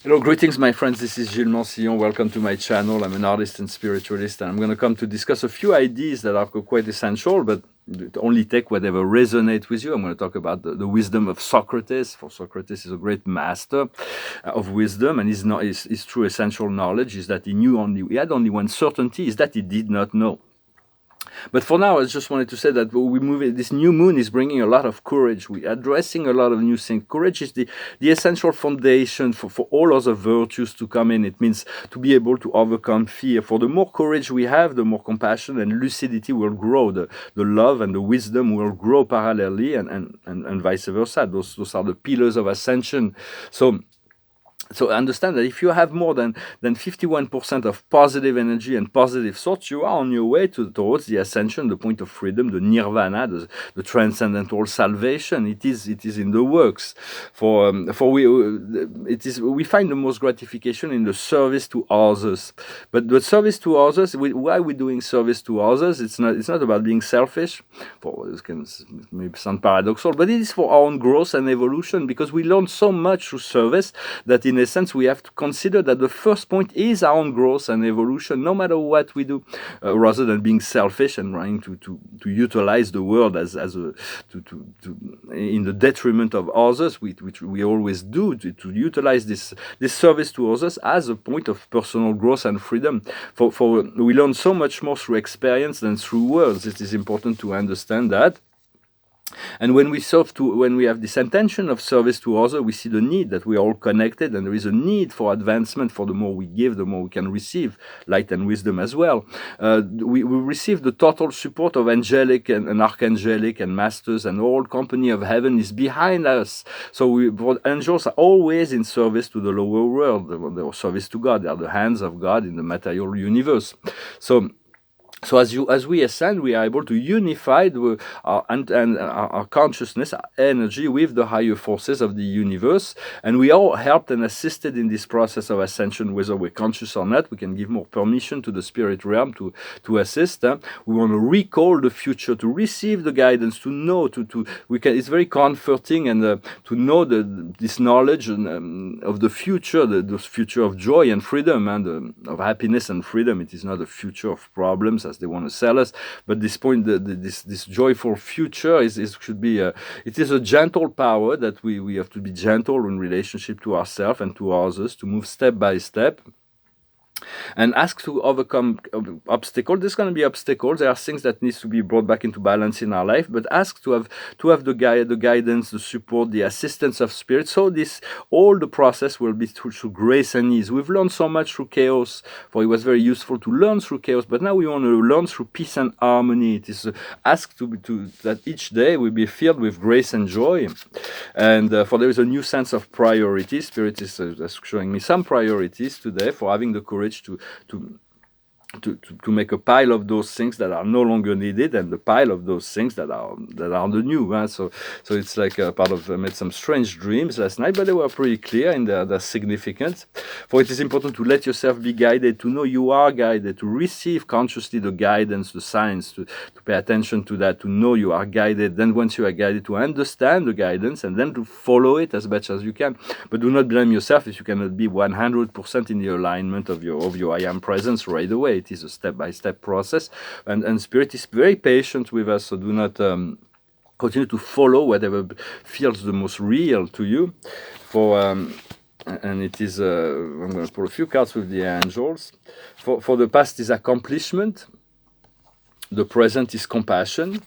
Hello, greetings, my friends. This is Gillesmansillon. Welcome to my channel. I'm an artist and spiritualist, and I'm going to come to discuss a few ideas that are quite essential, but only take whatever resonate with you. I'm going to talk about the wisdom of Socrates. For Socrates is a great master of wisdom, and his true essential knowledge is that he had only one certainty, is that he did not know. But for now, I just wanted to say that this new moon is bringing a lot of courage. We're addressing a lot of new things. Courage is the essential foundation for all other virtues to come in. It means to be able to overcome fear. For the more courage we have, the more compassion and lucidity will grow. The love and the wisdom will grow parallelly, and vice versa. Those are the pillars of ascension. So understand that if you have more than 51% of positive energy and positive thoughts, you are on your way towards the ascension, the point of freedom, the nirvana, the transcendental salvation. It is in the works. We find the most gratification in the service to others. But the service to others, why are we doing service to others? It's not about being selfish. This can maybe sound paradoxal, but it is for our own growth and evolution, because we learn so much through service that in a sense we have to consider that the first point is our own growth and evolution, no matter what we do, rather than being selfish and trying to utilize the world in the detriment of others, which we always do, to utilize this service to others as a point of personal growth and freedom. For we learn so much more through experience than through words. It is important to understand that. And when we have this intention of service to others, we see the need that we are all connected, and there is a need for advancement. For the more we give, the more we can receive light and wisdom as well. We receive the total support of angelic and archangelic and masters, and all company of heaven is behind us. So angels are always in service to the lower world. They are service to God. They are the hands of God in the material universe. So as we ascend, we are able to unify our consciousness, our energy, with the higher forces of the universe, and we are helped and assisted in this process of ascension, whether we're conscious or not. We can give more permission to the spirit realm to assist. We want to recall the future, to receive the guidance, to know. It's very comforting, and to know this knowledge of the future, the future of joy and freedom, and of happiness and freedom. It is not a future of problems, as they want to sell us, but this joyful future should be it is a gentle power that we have to be gentle in relationship to ourselves and to others, to move step by step, and ask to overcome obstacles. There's going to be obstacles. There are things that needs to be brought back into balance in our life, but ask to have the guidance, the support, the assistance of spirit. So all the process will be through grace and ease. We've learned so much through chaos, for it was very useful to learn through chaos, but now we want to learn through peace and harmony. It is asked that each day will be filled with grace and joy, and for there is a new sense of priority. Spirit is showing me some priorities today for having the courage to make a pile of those things that are no longer needed, and the pile of those things that are the new. So it's like I made some strange dreams last night, but they were pretty clear in their significance. For it is important to let yourself be guided, to know you are guided, to receive consciously the guidance, the signs, to pay attention to that, to know you are guided. Then once you are guided, to understand the guidance, and then to follow it as much as you can. But do not blame yourself if you cannot be 100% in the alignment of your I am presence right away. It is a step-by-step process, and Spirit is very patient with us, so do not continue to follow whatever feels the most real to you. And it is, I'm going to pull a few cards with the angels. For the past is accomplishment, the present is compassion,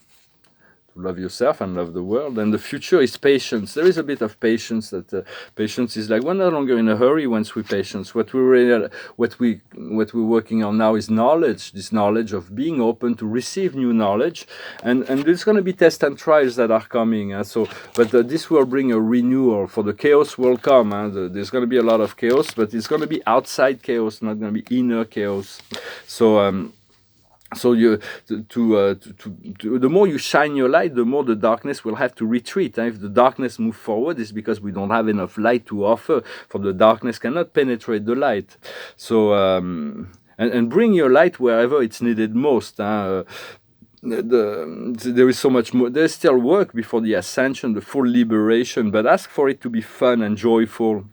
to love yourself and love the world, and the future is patience. There is a bit of patience. That patience is like we're no longer in a hurry once we patience. What we're working on now is knowledge. This knowledge of being open to receive new knowledge, and there's going to be tests and trials that are coming. But this will bring a renewal. For the chaos will come. There's going to be a lot of chaos, but it's going to be outside chaos, not going to be inner chaos. So the more you shine your light, the more the darkness will have to retreat. And if the darkness moves forward, it's because we don't have enough light to offer, for the darkness cannot penetrate the light. So and bring your light wherever it's needed most. There is so much more. There's still work before the ascension, the full liberation, but ask for it to be fun and joyful.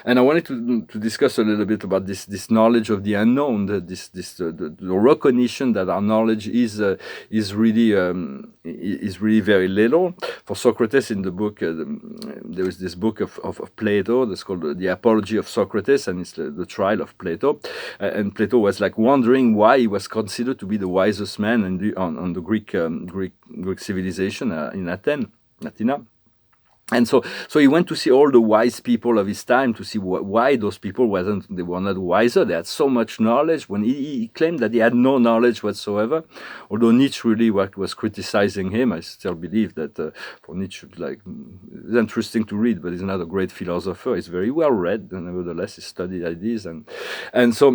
And I wanted to discuss a little bit about this knowledge of the unknown, the recognition that our knowledge is really very little. For Socrates, in the book, there is this book of Plato that's called The Apology of Socrates, and it's the trial of Plato. And Plato was like wondering why he was considered to be the wisest man on the Greek civilization in Athena. And so he went to see all the wise people of his time to see why those people they were not wiser. They had so much knowledge when he claimed that he had no knowledge whatsoever. Although Nietzsche really was criticizing him, I still believe that for Nietzsche, like, it's interesting to read, but he's not a great philosopher. He's very well read, and nevertheless, he studied ideas so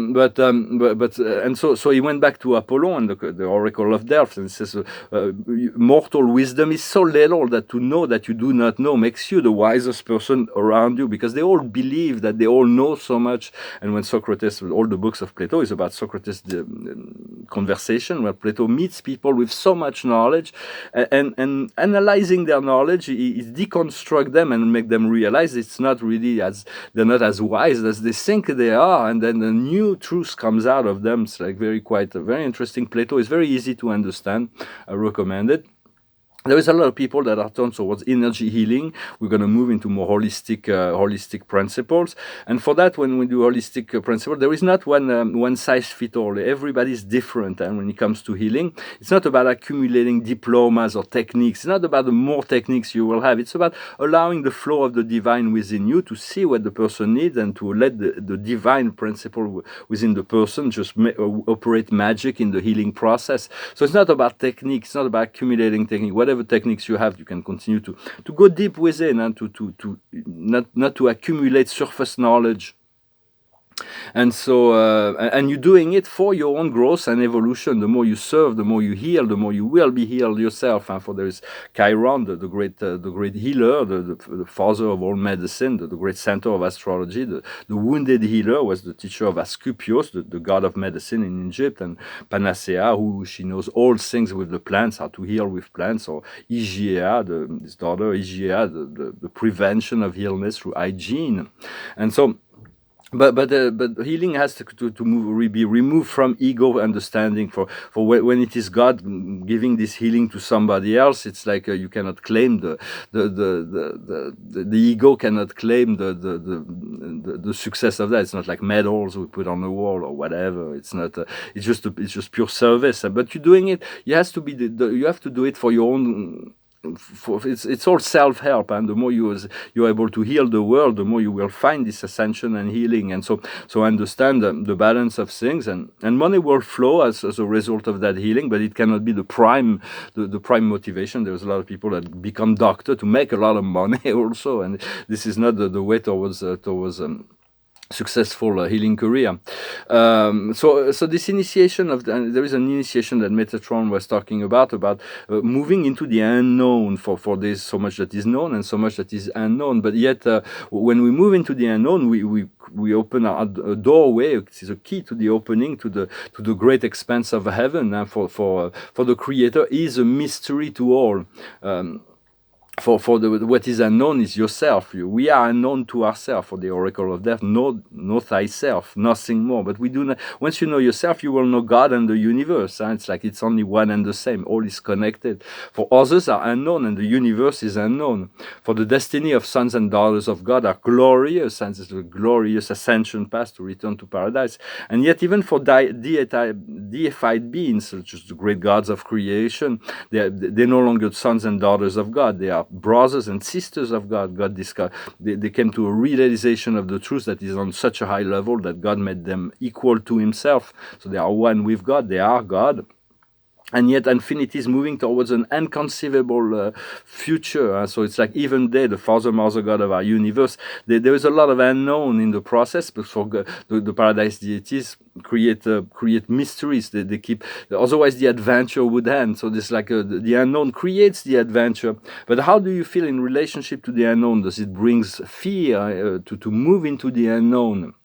he went back to Apollon and the oracle of Delphi, and says, mortal wisdom is so little that to know that you do not know makes you the wisest person around you, because they all believe that they all know so much. And when Socrates, all the books of Plato is about Socrates' conversation, where Plato meets people with so much knowledge, and analyzing their knowledge, he deconstruct them and make them realize it's not really they're not as wise as they think they are, and then a new truth comes out of them. It's like very interesting. Plato is very easy to understand. I recommend it. There is a lot of people that are turned towards energy healing. We're going to move into more holistic principles. And for that, when we do holistic principles, there is not one size fits all. Everybody's different. And when it comes to healing, it's not about accumulating diplomas or techniques. It's not about the more techniques you will have. It's about allowing the flow of the divine within you to see what the person needs and to let the divine principle within the person just operate magic in the healing process. So it's not about technique. It's not about accumulating technique. Whatever techniques you have, you can continue to go deep within and to not to accumulate surface knowledge. And so, and you're doing it for your own growth and evolution. The more you serve, the more you heal, the more you will be healed yourself. And for there is Chiron, the great healer, the father of all medicine, the great center of astrology. The wounded healer was the teacher of Asclepius, the god of medicine in Egypt, and Panacea, who she knows all things with the plants, how to heal with plants, or Hygiea, his daughter Hygiea, the prevention of illness through hygiene. And so, But healing has to be removed from ego understanding. For when it is God giving this healing to somebody else, it's like you cannot claim the ego cannot claim the success of that. It's not like medals we put on the wall or whatever. It's not. It's just pure service. But you're doing it. You have to do it for your own. It's all self-help, and the more you're able to heal the world, the more you will find this ascension and healing. And so understand the balance of things, and money will flow as a result of that healing, but it cannot be the prime motivation. There's a lot of people that become doctor to make a lot of money also, and this is not the way towards successful healing career. So this initiation there is an initiation that Metatron was talking about moving into the unknown. For there's so much that is known and so much that is unknown. But yet, when we move into the unknown, we open a doorway. It is a key to the opening to the great expanse of heaven. And for the Creator is a mystery to all. What is unknown is yourself. We are unknown to ourselves. For the oracle of death, know thyself, nothing more. But we do not. Once you know yourself, you will know God and the universe. It's like it's only one and the same. All is connected. For others are unknown, and the universe is unknown. For the destiny of sons and daughters of God are glorious, and it's a glorious ascension path to return to paradise. And yet, even for deified beings, such as the great gods of creation, they're no longer sons and daughters of God. They are brothers and sisters of God. They came to a realization of the truth that is on such a high level that God made them equal to himself. So they are one with God. They are God. And yet infinity is moving towards an inconceivable future. So it's like even there, the Father, Mother, God of our universe, there is a lot of unknown in the process, but for the paradise deities create mysteries. They keep, otherwise the adventure would end. So this like the unknown creates the adventure. But how do you feel in relationship to the unknown? Does it brings fear to move into the unknown?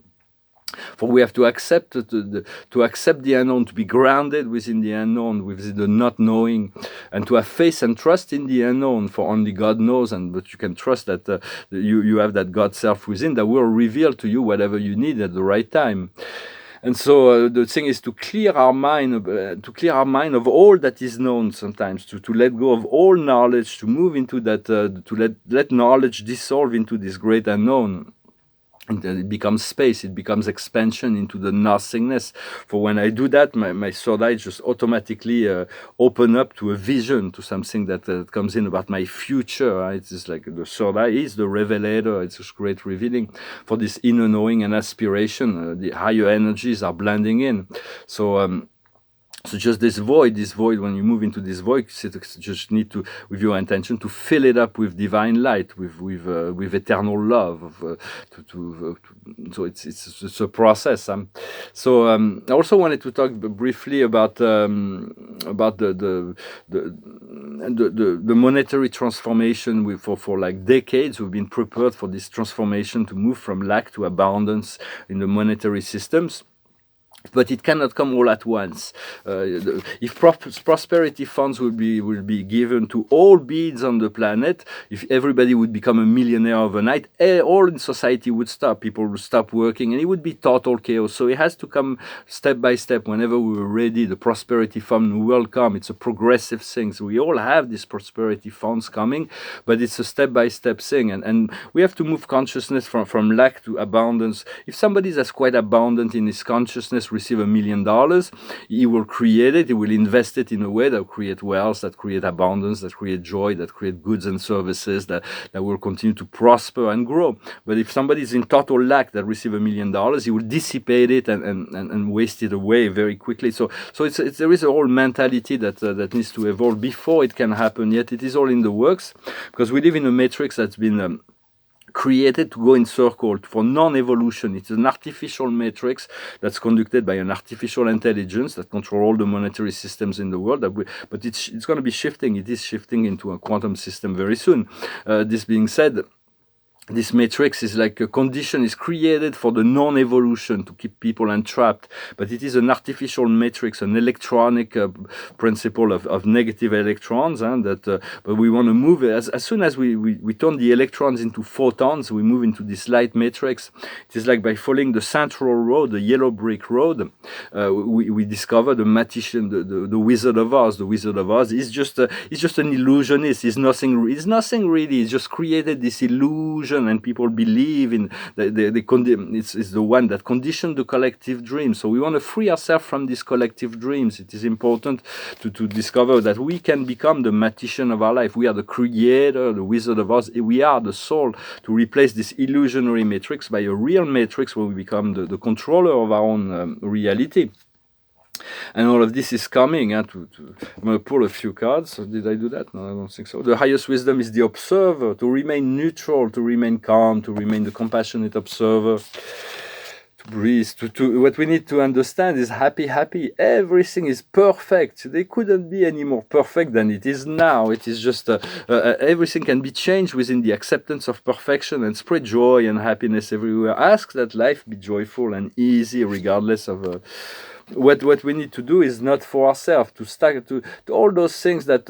For we have to accept to accept the unknown, to be grounded within the unknown, with the not knowing, and to have faith and trust in the unknown. For only God knows, but you can trust that you have that God self within that will reveal to you whatever you need at the right time. And so the thing is to clear our mind, of all that is known. Sometimes to let go of all knowledge, to move into that, to let knowledge dissolve into this great unknown. And then it becomes space, it becomes expansion into the nothingness. For when I do that, my third eye just automatically open up to a vision, to something that comes in about my future. Right? It's like the third eye is the revelator. It's a great revealing for this inner knowing and aspiration. The higher energies are blending in. So just this void, when you move into this void, you just need to, with your intention, to fill it up with divine light, with eternal love. So it's a process. I also wanted to talk briefly about the monetary transformation. For like decades, we've been prepared for this transformation to move from lack to abundance in the monetary systems. But it cannot come all at once. If prosperity funds will be given to all beings on the planet, if everybody would become a millionaire overnight, all in society would stop. People would stop working, and it would be total chaos. So it has to come step by step. Whenever we were ready, the prosperity fund will come. It's a progressive thing. So we all have these prosperity funds coming, but it's a step-by-step thing. And we have to move consciousness from lack to abundance. If somebody that's quite abundant in his consciousness receive $1 million, he will create it, he will invest it in a way that will create wealth, that create abundance, that create joy, that create goods and services that will continue to prosper and grow. But if somebody is in total lack that receive $1 million, he will dissipate it and waste it away very quickly. So there is a whole mentality that needs to evolve before it can happen. Yet it is all in the works, because we live in a matrix that's been created to go in circle for non-evolution. It's an artificial matrix that's conducted by an artificial intelligence that control all the monetary systems in the world. But it's going to be shifting. It is shifting into a quantum system very soon. This being said, this matrix is like a condition is created for the non-evolution to keep people entrapped, but it is an artificial matrix, an electronic principle of negative electrons, but we want to move as soon as we turn the electrons into photons, we move into this light matrix. It is like by following the central road, the yellow brick road, we discover the magician, the Wizard of Oz. The Wizard of Oz is just an illusionist. He's nothing really. He's just created this illusion, and people believe in it's the one that conditioned the collective dream. So we want to free ourselves from these collective dreams. It is important to discover that we can become the magician of our life. We are the creator, the Wizard of Oz. We are the soul, to replace this illusionary matrix by a real matrix where we become the controller of our own reality. And all of this is coming. I'm going to pull a few cards. So did I do that? No, I don't think so. The highest wisdom is the observer, to remain neutral, to remain calm, to remain the compassionate observer, to breathe. What we need to understand is happy. Everything is perfect. They couldn't be any more perfect than it is now. It is just everything can be changed within the acceptance of perfection, and spread joy and happiness everywhere. Ask that life be joyful and easy, regardless of. What we need to do is not for ourselves, to stack to all those things that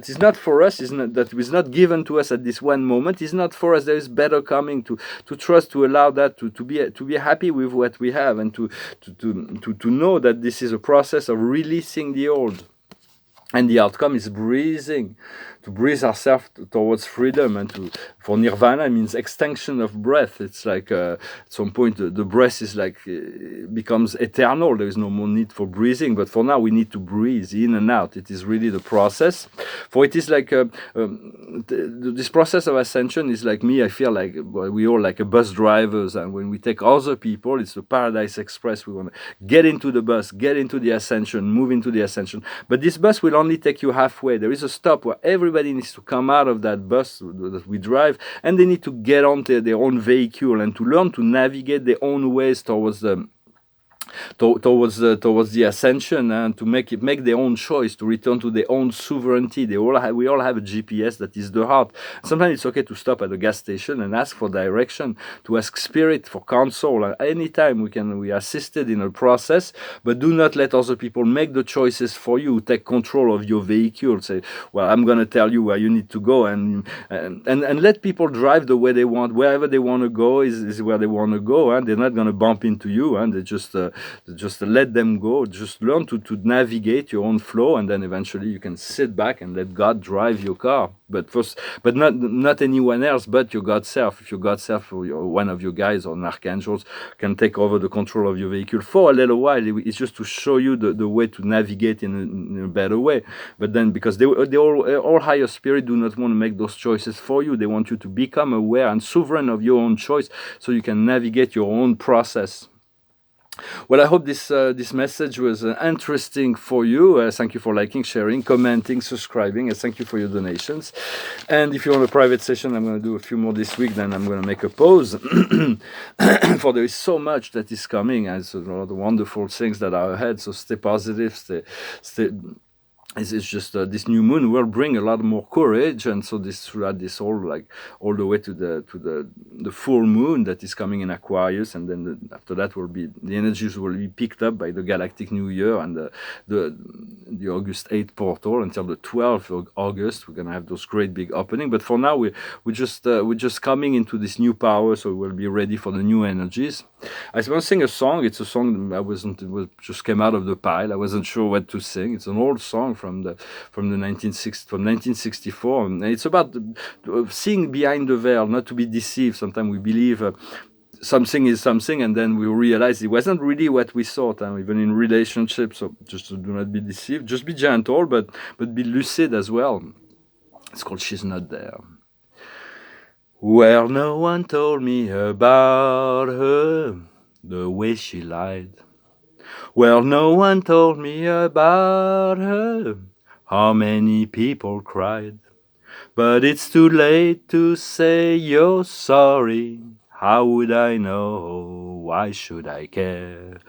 is not for us, that is not given to us at this one moment, is not for us. There is better coming. To trust, to allow that, to be happy with what we have, and to know that this is a process of releasing the old. And the outcome is breathing, to breathe ourselves towards freedom, and for nirvana means extinction of breath. It's like at some point the breath is like becomes eternal. There is no more need for breathing, but for now we need to breathe in and out. It is really the process. For it is like this process of ascension is like me. I feel like we all like a bus drivers, and when we take other people, it's the Paradise Express. We want to get into the bus, get into the ascension, move into the ascension. But this bus will only take you halfway. There is a stop where everybody needs to come out of that bus that we drive, and they need to get onto their own vehicle and to learn to navigate their own ways towards towards the ascension, and to make their own choice, to return to their own sovereignty. We all have a GPS that is the heart. Sometimes it's okay to stop at a gas station and ask for direction, to ask spirit for counsel. And anytime we are assisted in a process, but do not let other people make the choices for you. Take control of your vehicle. Say, well, I'm going to tell you where you need to go, and let people drive the way they want. Wherever they want to go is where they want to go, and they're not going to bump into you, and they just let them go. Just learn to navigate your own flow, and then eventually you can sit back and let God drive your car. But first, but not anyone else but your God self. If your God self or one of your guys or archangels can take over the control of your vehicle for a little while, it's just to show you the way to navigate in a better way. But then, because they all higher spirit do not want to make those choices for you. They want you to become aware and sovereign of your own choice, so you can navigate your own process. Well, I hope this message was interesting for you. Thank you for liking, sharing, commenting, subscribing, and thank you for your donations. And if you want a private session, I'm going to do a few more this week. Then I'm going to make a pause, for there is so much that is coming, and so a lot of wonderful things that are ahead. So stay positive, stay. It's just this new moon will bring a lot more courage, and so throughout this all the way to the full moon that is coming in Aquarius, and then after that the energies will be picked up by the galactic New Year and the August 8th portal until the 12th of August. We're gonna have those great big opening, but for now we're just coming into this new power, so we'll be ready for the new energies. I want to sing a song. It's a song it just came out of the pile. I wasn't sure what to sing. It's an old song from 1964, and it's about seeing behind the veil, not to be deceived. Sometimes we believe something is something, and then we realize it wasn't really what we thought. Even in relationships, so just do not be deceived. Just be gentle, but be lucid as well. It's called "She's Not There." Well, no one told me about her, the way she lied. Well, no one told me about her, how many people cried. But it's too late to say you're sorry. How would I know? Why should I care?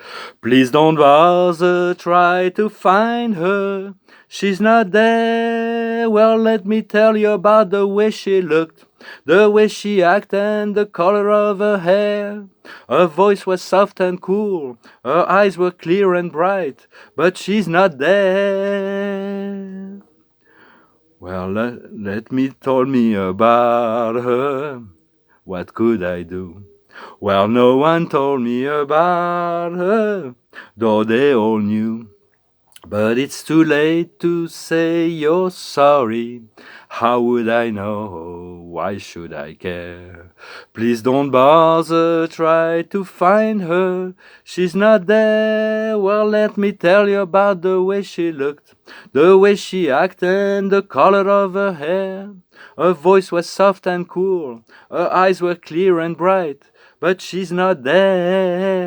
Please don't bother, try to find her. She's not there. Well, let me tell you about the way she looked, the way she acted, and the color of her hair. Her voice was soft and cool, her eyes were clear and bright, but she's not there. Well, let me tell me about her. What could I do? Well, no one told me about her, though they all knew. But it's too late to say you're sorry. How would I know? Why should I care? Please don't bother, try to find her. She's not there. Well, let me tell you about the way she looked, the way she acted, and the color of her hair. Her voice was soft and cool, her eyes were clear and bright, but she's not there.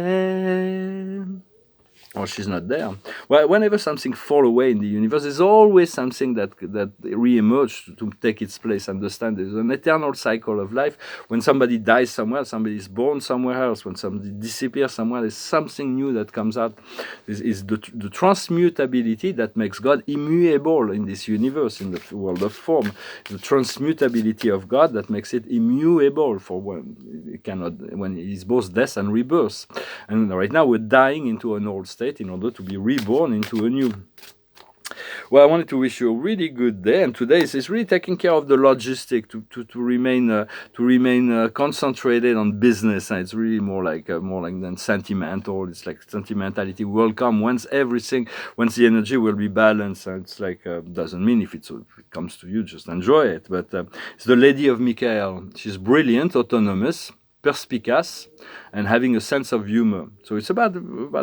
Or she's not there. Well, whenever something falls away in the universe, there's always something that re-emerges to take its place. Understand, there's an eternal cycle of life. When somebody dies somewhere, somebody is born somewhere else. When somebody disappears somewhere, there's something new that comes out. Is the transmutability that makes God immutable in this universe, in the world of form. The transmutability of God that makes it immutable for when it's both death and rebirth. And right now we're dying into an old state in order to be reborn into a new. Well, I wanted to wish you a really good day, and today is really taking care of the logistic to remain concentrated on business, and it's really more like than sentimental. It's like sentimentality will come once the energy will be balanced. And it's like doesn't mean if it comes to you, just enjoy it. But it's the Lady of Michael. She's brilliant, autonomous, perspicace, and having a sense of humor. So it's about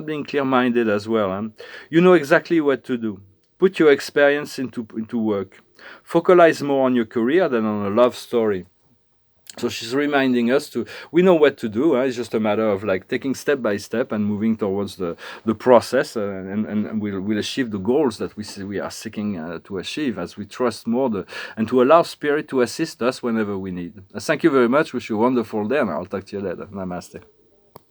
being clear-minded as well. Huh? You know exactly what to do. Put your experience into work. Focalize more on your career than on a love story. So she's reminding us we know what to do. It's just a matter of taking step by step and moving towards the process, and we'll achieve the goals that we are seeking to achieve as we trust more and to allow Spirit to assist us whenever we need. Thank you very much. Wish you a wonderful day, and I'll talk to you later. Namaste.